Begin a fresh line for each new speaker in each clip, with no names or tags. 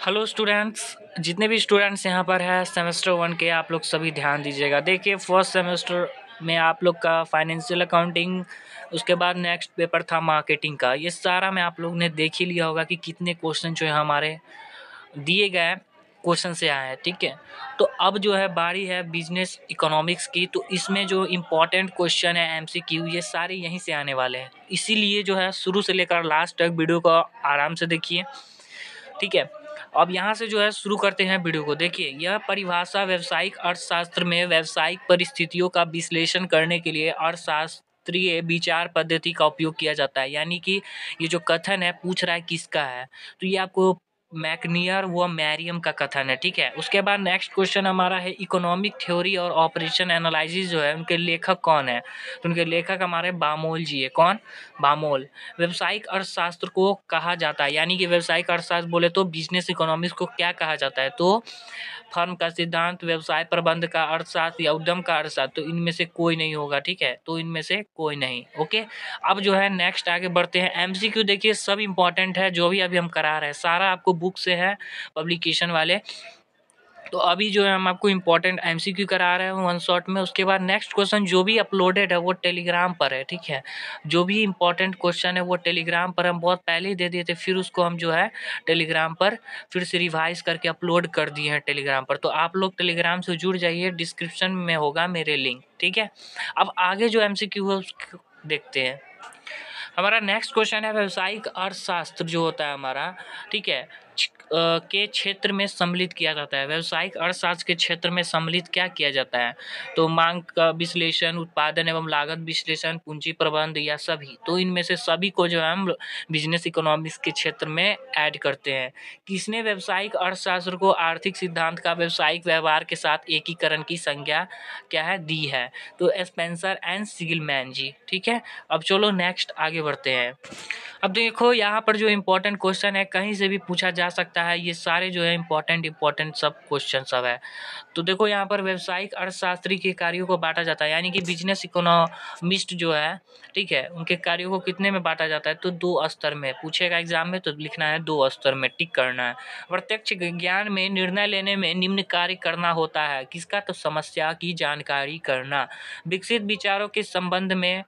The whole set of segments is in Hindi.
हेलो स्टूडेंट्स, जितने भी स्टूडेंट्स यहाँ पर हैं सेमेस्टर 1 के, आप लोग सभी ध्यान दीजिएगा। देखिए, फर्स्ट सेमेस्टर में आप लोग का फाइनेंशियल अकाउंटिंग, उसके बाद नेक्स्ट पेपर था मार्केटिंग का। ये सारा में आप लोग ने देख ही लिया होगा कि कितने क्वेश्चन जो है हमारे दिए गए क्वेश्चन से आए हैं। ठीक है, तो अब जो है बारी है बिजनेस इकोनॉमिक्स की। तो इसमें जो इम्पोर्टेंट क्वेश्चन है एमसीक्यू, ये सारे यहीं से आने वाले हैं। इसीलिए जो है शुरू से लेकर लास्ट तक वीडियो को आराम से देखिए। ठीक है, अब यहाँ से जो है शुरू करते हैं वीडियो को। देखिए, यह परिभाषा व्यावसायिक अर्थशास्त्र में व्यावसायिक परिस्थितियों का विश्लेषण करने के लिए अर्थशास्त्रीय विचार पद्धति का उपयोग किया जाता है। यानी कि ये जो कथन है पूछ रहा है किसका है, तो ये आपको मैकनियर व मैरियम का कथन है। ठीक है, उसके बाद नेक्स्ट क्वेश्चन हमारा है इकोनॉमिक थ्योरी और ऑपरेशन एनालिसिस जो है उनके लेखक कौन है। तो उनके लेखक हमारे बामोल जी है। कौन? बामोल। व्यावसायिक अर्थशास्त्र को कहा जाता है, यानी कि व्यावसायिक अर्थशास्त्र बोले तो बिजनेस इकोनॉमिक्स को क्या कहा जाता है, तो फर्म का सिद्धांत, व्यवसाय प्रबंध का अर्थशास्त्र या उद्यम का अर्थशास्त्र। तो इनमें से कोई नहीं होगा। ठीक है, तो इनमें से कोई नहीं। ओके, अब जो है नेक्स्ट आगे बढ़ते हैं। एमसीक्यू देखिए सब इंपॉर्टेंट है, जो भी अभी हम करा रहे हैं सारा आपको बुक से है, पब्लिकेशन वाले। तो अभी जो है हम आपको इम्पोर्टेंट एमसीक्यू करा रहे हैं वन शॉट में। उसके बाद नेक्स्ट क्वेश्चन जो भी अपलोडेड है वो टेलीग्राम पर है। ठीक है, जो भी इम्पोर्टेंट क्वेश्चन है वो टेलीग्राम पर हम बहुत पहले ही दे दिए थे, फिर उसको हम जो है टेलीग्राम पर फिर से रिवाइज करके अपलोड कर दिए हैं टेलीग्राम पर। तो आप लोग टेलीग्राम से जुड़ जाइए, डिस्क्रिप्शन में होगा मेरे लिंक। ठीक है, अब आगे जो एमसीक्यू है उसको देखते हैं। हमारा नेक्स्ट क्वेश्चन है व्यावसायिक अर्थशास्त्र जो होता है हमारा, ठीक है, के क्षेत्र में सम्मिलित किया जाता है। व्यावसायिक अर्थशास्त्र के क्षेत्र में सम्मिलित क्या किया जाता है, तो मांग का विश्लेषण, उत्पादन एवं लागत विश्लेषण, पूंजी प्रबंध या सभी। तो इनमें से सभी को जो है हम बिजनेस इकोनॉमिक्स के क्षेत्र में ऐड करते हैं। किसने व्यावसायिक अर्थशास्त्र को आर्थिक सिद्धांत का व्यावसायिक व्यवहार के साथ एकीकरण की संज्ञा क्या है दी है, तो स्पेंसर एंड सीगलमैन जी। ठीक है, अब चलो नेक्स्ट आगे बढ़ते हैं। अब देखो यहाँ पर जो इम्पोर्टेंट क्वेश्चन है कहीं से भी पूछा जा सकता है, ये सारे जो है इम्पोर्टेंट सब क्वेश्चन सब है। तो देखो यहाँ पर व्यावसायिक अर्थशास्त्री के कार्यों को बांटा जाता है, यानी कि बिजनेस इकोनॉमिस्ट जो है, ठीक है, उनके कार्यों को कितने में बांटा जाता है, तो 2 स्तर में। पूछेगा एग्जाम में तो लिखना है 2 स्तर में, टिक करना है। प्रत्यक्ष ज्ञान में निर्णय लेने में निम्न कार्य करना होता है, किसका, तो समस्या की जानकारी करना। विकसित विचारों के संबंध में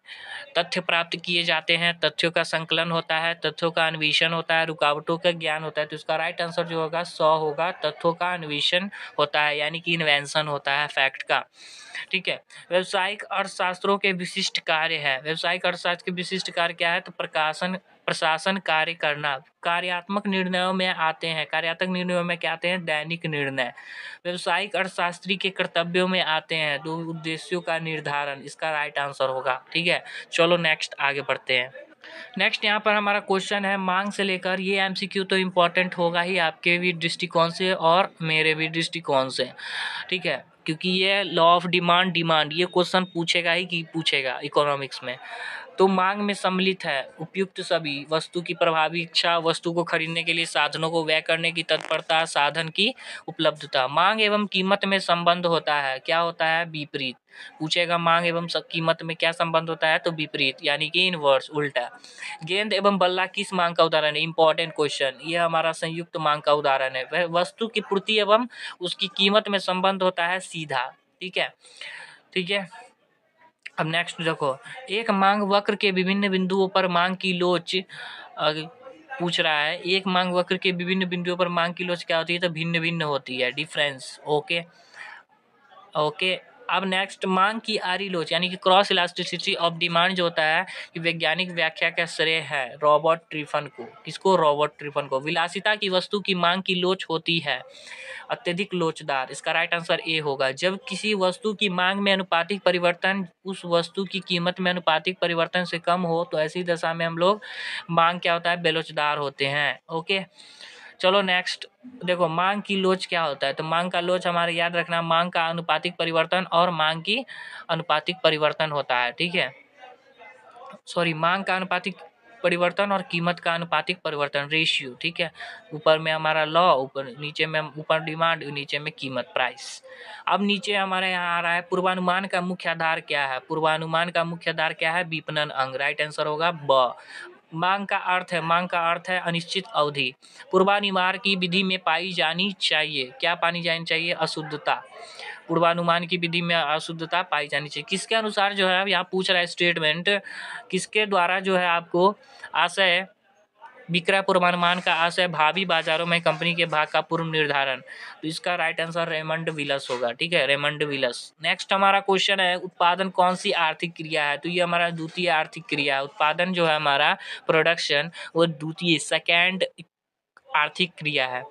तथ्य प्राप्त किए जाते हैं, तथ्यों का संकलन होता है, तथ्यों का अन्वेषण होता है, रुकावटों का ज्ञान होता है। तो इसका राइट आंसर जो होगा 100 होगा, तथ्यों का अन्वेषण होता है, यानी कि इन्वेंशन होता है फैक्ट का। ठीक है, व्यावसायिक अर्थशास्त्रों के विशिष्ट कार्य है। व्यावसायिक अर्थशास्त्र के विशिष्ट कार्य क्या है, तो प्रशासन कार्य करना। कार्यात्मक निर्णयों में आते हैं, कार्यात्मक निर्णयों में क्या आते हैं, दैनिक निर्णय। व्यावसायिक अर्थशास्त्री के कर्तव्यों में आते हैं 2 उद्देश्यों का निर्धारण, इसका राइट आंसर होगा। ठीक है, चलो नेक्स्ट आगे बढ़ते हैं। नेक्स्ट यहाँ पर हमारा क्वेश्चन है मांग से लेकर, ये एमसीक्यू तो इम्पोर्टेंट होगा ही आपके भी दृष्टिकोण से और मेरे भी दृष्टिकोण से। ठीक है, क्योंकि ये लॉ ऑफ डिमांड ये क्वेश्चन पूछेगा ही कि पूछेगा इकोनॉमिक्स में। तो मांग में सम्मिलित है उपयुक्त सभी, वस्तु की प्रभावी इच्छा, वस्तु को खरीदने के लिए साधनों को व्यय करने की तत्परता, साधन की उपलब्धता। मांग एवं कीमत में संबंध होता है, क्या होता है, विपरीत। पूछेगा मांग एवं कीमत में क्या संबंध होता है, तो विपरीत, यानी कि इनवर्स, उल्टा। गेंद एवं बल्ला किस मांग का उदाहरण है, इंपॉर्टेंट क्वेश्चन, ये हमारा संयुक्त मांग का उदाहरण है। वह वस्तु की पूर्ति एवं उसकी कीमत में संबंध होता है सीधा। ठीक है, ठीक है। अब नेक्स्ट देखो, एक मांग वक्र के विभिन्न बिंदुओं पर मांग की लोच पूछ रहा है। एक मांग वक्र के विभिन्न बिंदुओं पर मांग की लोच क्या होती है, तो भिन्न भिन्न होती है, डिफरेंस। ओके ओके, अब नेक्स्ट मांग की आरी लोच, यानी कि क्रॉस इलास्टिसिटी ऑफ डिमांड जो होता है, कि वैज्ञानिक व्याख्या का श्रेय है रॉबर्ट ट्रिफन को। किसको, रॉबर्ट ट्रिफन को। विलासिता की वस्तु की मांग की लोच होती है अत्यधिक लोचदार, इसका राइट आंसर ए होगा। जब किसी वस्तु की मांग में अनुपातिक परिवर्तन उस वस्तु की कीमत में अनुपातिक परिवर्तन से कम हो, तो ऐसी दशा में हम लोग मांग क्या होता है, बेलोचदार होते हैं। ओके, चलो नेक्स्ट देखो, मांग की लोच क्या होता है, तो मांग का लोच हमारे याद रखना, मांग का अनुपातिक परिवर्तन और मांग की अनुपातिक परिवर्तन होता है। ठीक है, सॉरी, मांग का अनुपातिक परिवर्तन और कीमत का अनुपातिक परिवर्तन, रेशियो। ठीक है, ऊपर में हमारा लॉ, ऊपर नीचे में ऊपर डिमांड, नीचे में कीमत, प्राइस। अब नीचे हमारे यहाँ आ रहा है पूर्वानुमान का मुख्य आधार क्या है। पूर्वानुमान का मुख्य आधार क्या है, विपणन अंग, राइट आंसर होगा ब। मांग का अर्थ है अनिश्चित अवधि। पूर्वानुमान की विधि में पाई जानी चाहिए, क्या पाई जानी चाहिए? अशुद्धता। पूर्वानुमान की विधि में अशुद्धता पाई जानी चाहिए। किसके अनुसार जो है यहाँ पूछ रहा है स्टेटमेंट, किसके द्वारा जो है आपको आशय विक्रय पूर्वानुमान का आशय भावी बाजारों में कंपनी के भाग का पूर्व निर्धारण। तो इसका राइट आंसर रेमंड विलस होगा, ठीक है, रेमंड विलस। नेक्स्ट हमारा क्वेश्चन है उत्पादन कौन सी आर्थिक क्रिया है? तो ये हमारा द्वितीय आर्थिक क्रिया है। उत्पादन जो है हमारा प्रोडक्शन, वो द्वितीय सेकेंड आर्थिक क्रिया है।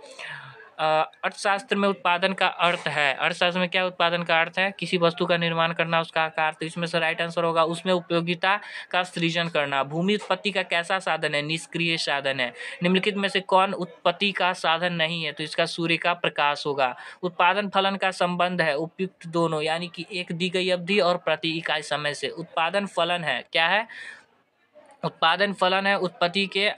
अर्थशास्त्र में उत्पादन का अर्थ है, अर्थशास्त्र में क्या उत्पादन का अर्थ है? किसी वस्तु का निर्माण करना, उसका आकार। तो इसमें से राइट आंसर होगा उसमें उपयोगिता का सृजन करना। भूमि उत्पत्ति का कैसा साधन है? निष्क्रिय साधन है। निम्नलिखित में से कौन उत्पत्ति का साधन नहीं है? तो इसका सूर्य का प्रकाश होगा। उत्पादन फलन का संबंध है उपयुक्त दोनों, यानी कि एक दी गई अवधि और प्रति इकाई समय से। उत्पादन फलन है, क्या है? उत्पादन फलन है उत्पत्ति के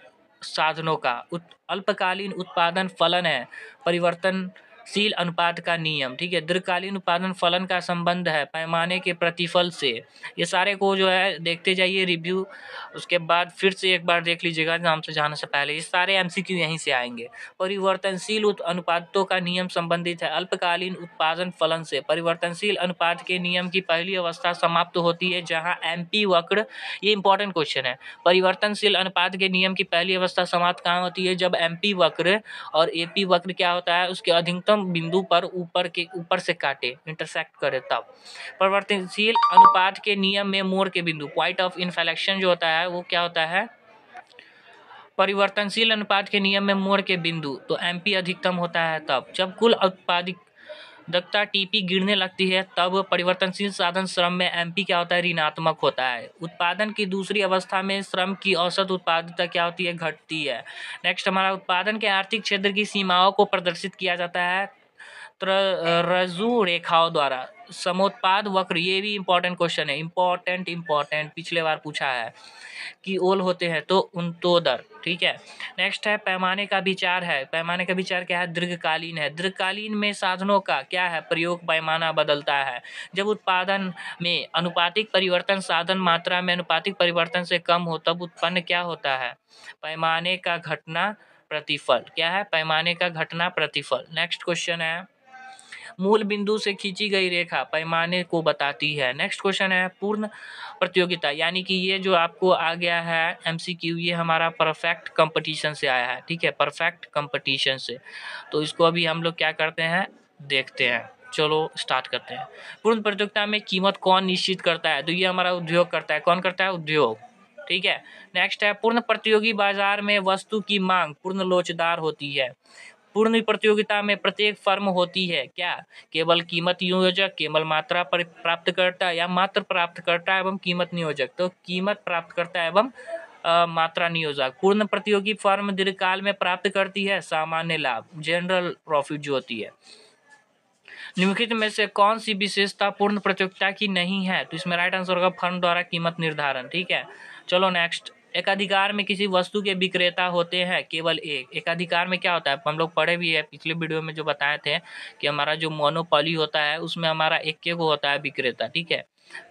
साधनों का। अल्पकालीन उत्पादन फलन है परिवर्तनशील अनुपात का नियम, ठीक है। दीर्घकालीन उत्पादन फलन का संबंध है पैमाने के प्रतिफल से। ये सारे को जो है देखते जाइए रिव्यू, उसके बाद फिर से एक बार देख लीजिएगा नाम से जाने से पहले। ये सारे एमसीक्यू यहीं से आएंगे। परिवर्तनशील अनुपातों का नियम संबंधित है अल्पकालीन उत्पादन फलन से। परिवर्तनशील अनुपात के नियम की पहली अवस्था समाप्त होती है जहाँ एमपी वक्र, ये इंपॉर्टेंट क्वेश्चन है, परिवर्तनशील अनुपात के नियम की पहली अवस्था समाप्त कहाँ होती है? जब एमपी वक्र और एपी वक्र क्या होता है? उसके अधिकतम बिंदु पर ऊपर से काटे, इंटरसेक्ट करे तब। परिवर्तनशील अनुपात के नियम में मोड़ के बिंदु, पॉइंट ऑफ इन्फ्लेक्शन जो होता है वो क्या होता है? परिवर्तनशील अनुपात के नियम में मोड़ के बिंदु, तो एमपी अधिकतम होता है तब। जब कुल उत्पादित दक्षता टीपी गिरने लगती है तब परिवर्तनशील साधन श्रम में एमपी क्या होता है? ऋणात्मक होता है। उत्पादन की दूसरी अवस्था में श्रम की औसत उत्पादकता क्या होती है? घटती है। नेक्स्ट हमारा उत्पादन के आर्थिक क्षेत्र की सीमाओं को प्रदर्शित किया जाता है रज्जु रेखाओं द्वारा। समोत्पाद वक्र, ये भी इंपॉर्टेंट क्वेश्चन है, इंपॉर्टेंट पिछले बार पूछा है कि ओल होते हैं तो उन्तोदर, ठीक है। नेक्स्ट है पैमाने का विचार है। पैमाने का विचार क्या है? दीर्घकालीन है। दीर्घकालीन में साधनों का क्या है? प्रयोग पैमाना बदलता है। जब उत्पादन में अनुपातिक परिवर्तन साधन मात्रा में अनुपातिक परिवर्तन से कम हो तब उत्पन्न क्या होता है? पैमाने का घटना प्रतिफल। क्या है? पैमाने का घटना प्रतिफल। नेक्स्ट क्वेश्चन है मूल बिंदु से खींची गई रेखा पैमाने को बताती है। नेक्स्ट क्वेश्चन है पूर्ण प्रतियोगिता, यानी कि ये जो आपको आ गया है एमसीक्यू, ये हमारा परफेक्ट कंपटीशन से आया है, ठीक है, परफेक्ट कंपटीशन से। तो इसको अभी हम लोग क्या करते हैं, देखते हैं। चलो स्टार्ट करते हैं। पूर्ण प्रतियोगिता में कीमत कौन निश्चित करता है? तो ये हमारा उद्योग करता है। कौन करता है? उद्योग, ठीक है। नेक्स्ट है पूर्ण प्रतियोगी बाजार में वस्तु की मांग पूर्ण लोचदार होती है। पूर्ण प्रतियोगिता में प्रत्येक फर्म होती है क्या? केवल कीमत नियोजक, केवल मात्रा प्राप्तकर्ता, या मात्र प्राप्तकर्ता एवं कीमत नियोजक। तो कीमत प्राप्तकर्ता एवं मात्रा नियोजक। पूर्ण प्रतियोगी फर्म दीर्घकाल में प्राप्त करती है सामान्य लाभ, जनरल प्रॉफिट जो होती है। निम्नलिखित में से कौन सी विशेषता पूर्ण प्रतियोगिता की नहीं है? तो इसमें राइट आंसर होगा फर्म द्वारा कीमत निर्धारण, ठीक है। चलो नेक्स्ट, एकाधिकार में किसी वस्तु के विक्रेता होते हैं केवल एक। एकाधिकार में क्या होता है? हम लोग पढ़े भी है पिछले वीडियो में जो बताए थे कि हमारा जो मोनोपोली होता है उसमें हमारा एक के को होता है विक्रेता, ठीक है,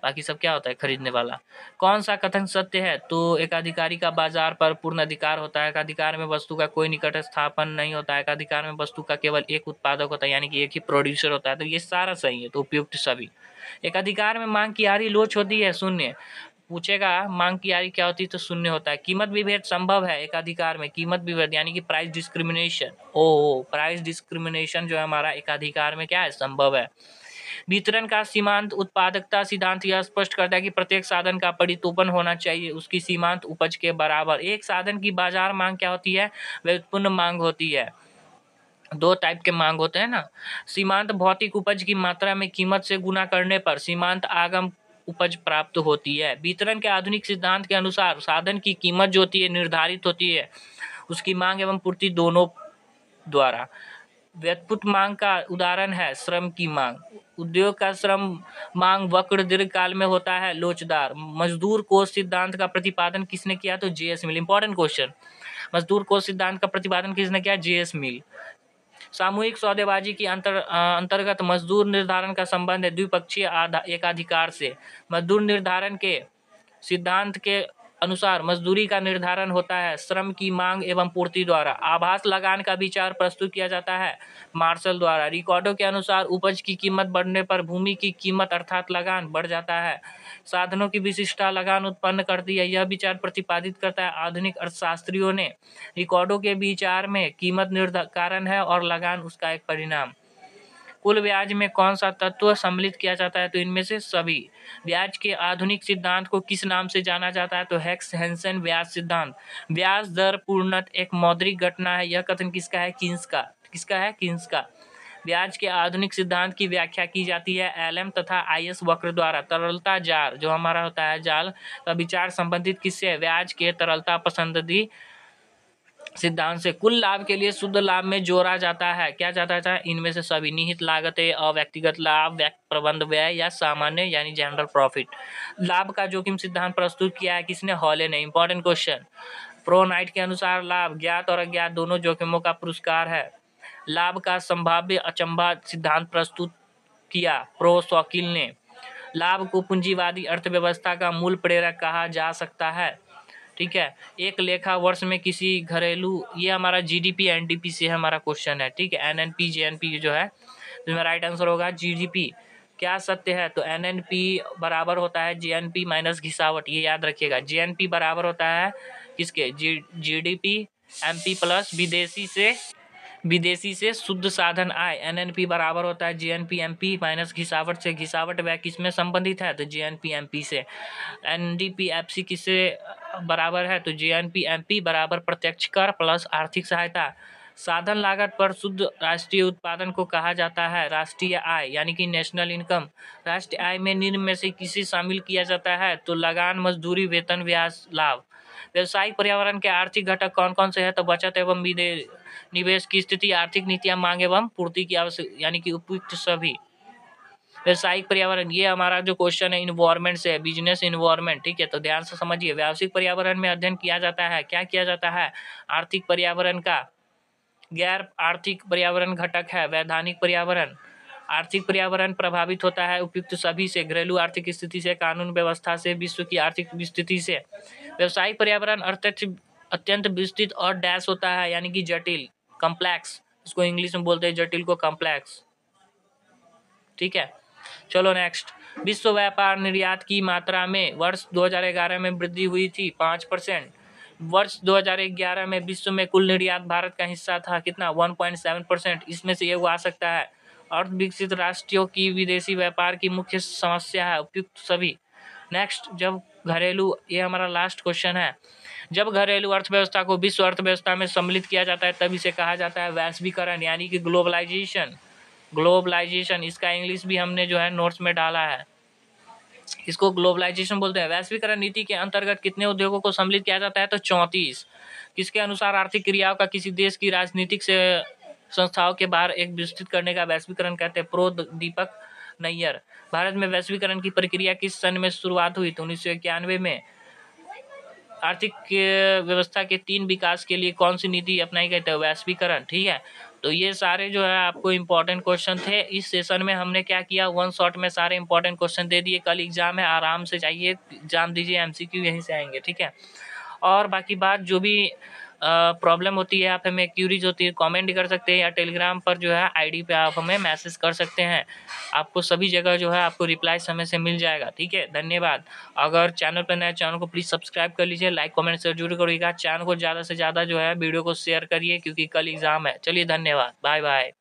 बाकी सब क्या होता है? खरीदने वाला। कौन सा कथन सत्य है? तो एकाधिकारी का बाजार पर पूर्ण अधिकार होता है। एकाधिकार में वस्तु का कोई निकट स्थापन नहीं होता है। एकाधिकार में वस्तु का केवल एक उत्पादक होता है, यानी कि एक ही प्रोड्यूसर होता है। तो ये सारा सही है, तो उपयुक्त सभी। एकाधिकार में मांग की आरी लोच होती है, शून्य। पूछेगा मांग की आरी क्या होती है? तो शून्य होता है। कीमत विभेद संभव है एकाधिकार में। कीमत विभेद यानी कि प्राइस डिस्क्रिमिनेशन, प्राइस डिस्क्रिमिनेशन जो है हमारा एकाधिकार में क्या है? संभव है। वितरण का सीमांत उत्पादकता सिद्धांत यह स्पष्ट करता है कि प्रत्येक साधन का परितोपन होना चाहिए उसकी सीमांत उपज के बराबर। एक साधन की बाजार मांग क्या होती है? व्युत्पन्न मांग होती है। दो टाइप के मांग होते हैं ना। सीमांत भौतिक उपज की मात्रा में कीमत से गुना करने पर सीमांत आगम उपज प्राप्त होती है। वितरण के आधुनिक सिद्धांत के अनुसार साधन की कीमत जो होती है निर्धारित होती है उसकी मांग एवं पूर्ति दोनों द्वारा। व्युत्पन्न मांग का उदाहरण है श्रम की मांग। उद्योग का श्रम मांग वक्र दीर्घकाल में होता है लोचदार। मजदूर कोष सिद्धांत का प्रतिपादन किसने किया? तो जेएस मिल। इंपॉर्टेंट क्वेश्चन, मजदूर कोष सिद्धांत का प्रतिपादन किसने किया? जेएस मिल। सामूहिक सौदेबाजी की अंतर्गत मजदूर निर्धारण का संबंध है द्विपक्षीय एकाधिकार से। मजदूर निर्धारण के सिद्धांत के अनुसार मजदूरी का निर्धारण होता है श्रम की मांग एवं पूर्ति द्वारा। आभास लगान का विचार प्रस्तुत किया जाता है मार्शल द्वारा। रिकॉर्डों के अनुसार उपज की कीमत बढ़ने पर भूमि की कीमत अर्थात लगान बढ़ जाता है। साधनों की विशिष्टता लगान उत्पन्न करती है। यह विचार प्रतिपादित करता है आधुनिक अर्थशास्त्रियों ने रिकॉर्डों के विचार में कीमत निर्धारण है और लगान उसका एक परिणाम। कुल ब्याज में कौन सा तत्व सम्मिलित किया जाता है? तो इनमें से सभी। ब्याज के आधुनिक सिद्धांत को किस नाम से जाना जाता है? तो हेक्स हेंसन ब्याज सिद्धांत। ब्याज दर पूर्णतः एक मौद्रिक घटना है। यह कथन किसका है? कीन्स का। किसका है? कीन्स का। ब्याज के आधुनिक सिद्धांत की व्याख्या की जाती है एलएम तथा आईएस वक्र द्वारा। तरलता जाल जो हमारा होता है जाल का विचार संबंधित किससे है? ब्याज के तरलता पसंदी सिद्धांत से। कुल लाभ के लिए शुद्ध लाभ में जोड़ा जाता है क्या जाता है? इनमें से सभी। निहित लागतें, अव्यक्तिगत लाभ, प्रबंध व्यय या सामान्य यानी जनरल प्रॉफिट। लाभ का जोखिम सिद्धांत प्रस्तुत किया है किसने? हॉले ने। Important question. प्रोनाइट के अनुसार लाभ ज्ञात और अज्ञात दोनों जोखिमों का पुरस्कार है। लाभ का संभाव्य अचंभा सिद्धांत प्रस्तुत किया प्रो-शॉकिल ने। लाभ को पूंजीवादी अर्थव्यवस्था का मूल प्रेरक कहा जा सकता है। ठीक है। एक लेखा वर्ष में किसी घरेलू, ये हमारा जीडीपी एनडीपी से हमारा क्वेश्चन है। ठीक है। एनएनपी जेएनपी जो है तो इसमें राइट आंसर होगा जीडीपी। क्या सत्य है? तो एनएनपी बराबर होता है जीएनपी माइनस घिसावट। ये याद रखिएगा। जीएनपी बराबर होता है किसके? जीडीपी एमपी प्लस विदेशी से शुद्ध साधन आय। एनएनपी बराबर होता है जीएनपी एमपी माइनस घिसावट से। घिसावट व्यय किसमें संबंधित है? तो जीएनपी एमपी से। एनडीपी एफसी किससे बराबर है? तो जीएनपी एमपी बराबर प्रत्यक्ष कर प्लस आर्थिक सहायता। साधन लागत पर शुद्ध राष्ट्रीय उत्पादन को कहा जाता है राष्ट्रीय आय यानी कि नेशनल इनकम। राष्ट्रीय आय में निम्न में से किसे शामिल किया जाता है? तो लगान, मजदूरी, वेतन, ब्याज, लाभ। व्यवसायिक पर्यावरण के आर्थिक घटक कौन कौन से हैं? तो बचत एवं निवेश की स्थिति, आर्थिक नीतियां, मांग एवं पूर्ति की आवश्यक यानी कि उपयुक्त सभी। व्यवसायिक पर्यावरण, ये हमारा जो क्वेश्चन है इन्वायरमेंट से है, बिजनेस इन्वायरमेंट। ठीक है। तो ध्यान से समझिए। व्यावसायिक पर्यावरण में अध्ययन किया जाता है, क्या किया जाता है? आर्थिक पर्यावरण का। गैर आर्थिक पर्यावरण घटक है वैधानिक पर्यावरण। आर्थिक पर्यावरण प्रभावित होता है उपयुक्त सभी से, घरेलू आर्थिक स्थिति से, कानून व्यवस्था से, विश्व की आर्थिक स्थिति से। व्यवसायिक पर्यावरण अत्यंत विस्तृत और डैश होता है यानी कि जटिल, कॉम्प्लेक्स। इसको इंग्लिश में बोलते हैं जटिल को कॉम्प्लेक्स। ठीक है। चलो नेक्स्ट। विश्व व्यापार निर्यात की मात्रा में वर्ष 2011 में वृद्धि हुई थी 5%। वर्ष 2011 में विश्व में कुल निर्यात भारत का हिस्सा था कितना? 1.7%। इसमें से ये आ सकता है। अर्ध विकसित राष्ट्रों की विदेशी व्यापार की मुख्य समस्या है उपयुक्त सभी। नेक्स्ट। जब घरेलू, ये हमारा लास्ट क्वेश्चन है, जब घरेलू अर्थव्यवस्था को विश्व अर्थव्यवस्था में सम्मिलित किया जाता है तब इसे कहा जाता है वैश्वीकरण यानी कि ग्लोबलाइजेशन। ग्लोबलाइजेशन, इसका इंग्लिश भी हमने जो है नोट्स में डाला है। इसको ग्लोबलाइजेशन बोलते हैं। वैश्वीकरण नीति के अंतर्गत कितने उद्योगों को सम्मिलित किया जाता है? तो 34। किसके अनुसार? आर्थिक क्रियाओं का किसी देश की राजनीतिक से संस्थाओं के बाहर एक विस्तृत करने का वैश्वीकरण कहते हैं। प्रो दीपक नैयर। भारत में वैश्वीकरण की प्रक्रिया किस सन में शुरुआत हुई? तो 1991 में। आर्थिक व्यवस्था के 3 विकास के लिए कौन सी नीति अपनाई गई? तो वैश्वीकरण। ठीक है। तो ये सारे जो है आपको इंपॉर्टेंट क्वेश्चन थे। इस सेशन में हमने क्या किया, वन शॉट में सारे इंपॉर्टेंट क्वेश्चन दे दिए। कल एग्जाम है, आराम से जाइए एग्जाम दीजिए, एमसीक्यू यहीं से आएंगे। ठीक है। और बाकी बात जो भी प्रॉब्लम होती है, आप हमें क्यूरीज होती है, कमेंट कर सकते हैं या टेलीग्राम पर जो है आईडी पे आप हमें मैसेज कर सकते हैं। आपको सभी जगह जो है आपको रिप्लाई समय से मिल जाएगा। ठीक है। धन्यवाद। अगर चैनल पर नए, चैनल को प्लीज़ सब्सक्राइब कर लीजिए, लाइक कमेंट शेयर जरूर करिएगा। चैनल को ज़्यादा से ज़्यादा जो है वीडियो को शेयर करिए क्योंकि कल एग्जाम है। चलिए धन्यवाद, बाय बाय।